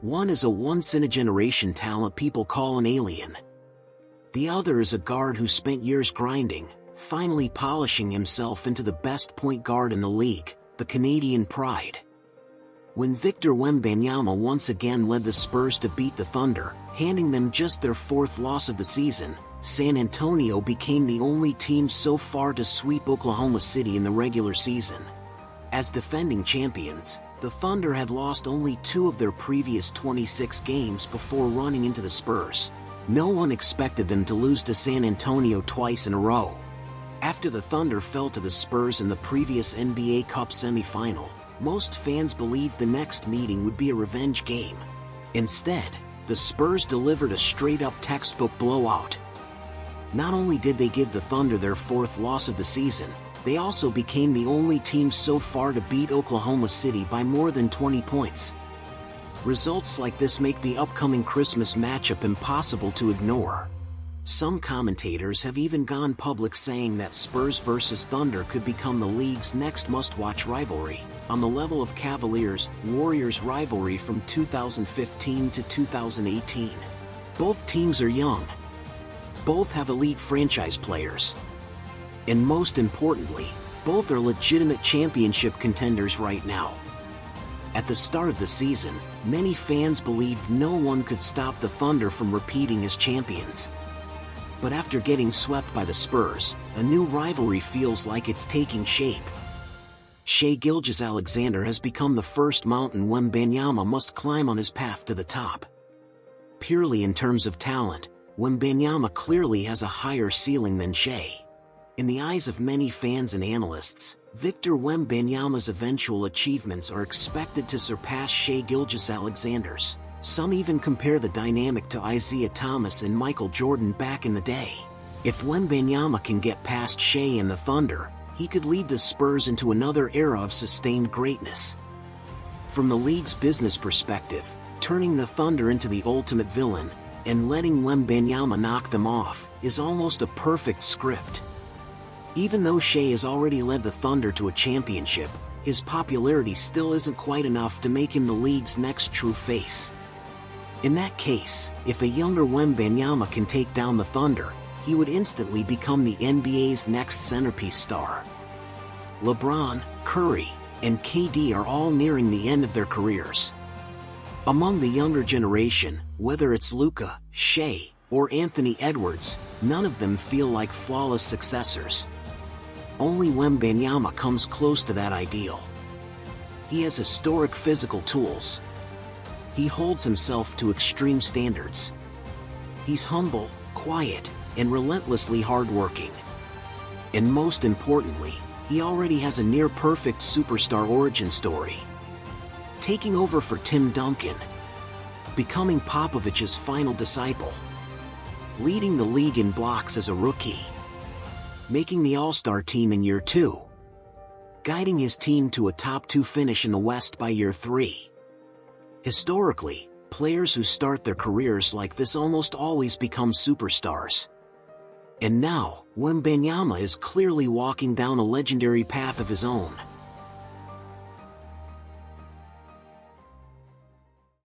One is a once-in-a-generation talent people call an alien. The other is a guard who spent years grinding, finally polishing himself into the best point guard in the league, the Canadian Pride. When Victor Wembanyama once again led the Spurs to beat the Thunder, handing them just their fourth loss of the season, San Antonio became the only team so far to sweep Oklahoma City in the regular season. As defending champions, the Thunder had lost only 2 of their previous 26 games before running into the Spurs. No one expected them to lose to San Antonio twice in a row. After the Thunder fell to the Spurs in the previous NBA Cup semifinal, most fans believed the next meeting would be a revenge game. Instead, the Spurs delivered a straight-up textbook blowout. Not only did they give the Thunder their 4th loss of the season, they also became the only team so far to beat Oklahoma City by more than 20 points. Results like this make the upcoming Christmas matchup impossible to ignore. Some commentators have even gone public saying that Spurs vs Thunder could become the league's next must-watch rivalry, on the level of Cavaliers-Warriors rivalry from 2015 to 2018. Both teams are young. Both have elite franchise players. And most importantly, both are legitimate championship contenders right now. At the start of the season, many fans believed no one could stop the Thunder from repeating as champions. But after getting swept by the Spurs, a new rivalry feels like it's taking shape. Shai Gilgeous-Alexander has become the first mountain Wembanyama must climb on his path to the top. Purely in terms of talent, Wembanyama clearly has a higher ceiling than Shai. In the eyes of many fans and analysts, Victor Wembanyama's eventual achievements are expected to surpass Shai Gilgeous-Alexander's. Some even compare the dynamic to Isaiah Thomas and Michael Jordan back in the day. If Wembanyama can get past Shai and the Thunder, he could lead the Spurs into another era of sustained greatness. From the league's business perspective, turning the Thunder into the ultimate villain, and letting Wembanyama knock them off, is almost a perfect script. Even though Shai has already led the Thunder to a championship, his popularity still isn't quite enough to make him the league's next true face. In that case, if a younger Wembanyama can take down the Thunder, he would instantly become the NBA's next centerpiece star. LeBron, Curry, and KD are all nearing the end of their careers. Among the younger generation, whether it's Luka, Shai, or Anthony Edwards, none of them feel like flawless successors. Only Wembanyama comes close to that ideal. He has historic physical tools. He holds himself to extreme standards. He's humble, quiet, and relentlessly hardworking. And most importantly, he already has a near-perfect superstar origin story. Taking over for Tim Duncan, becoming Popovich's final disciple, leading the league in blocks as a rookie, making the All-Star team in year 2, guiding his team to a top 2 finish in the West by year 3. Historically, players who start their careers like this almost always become superstars. And now, Wembanyama is clearly walking down a legendary path of his own.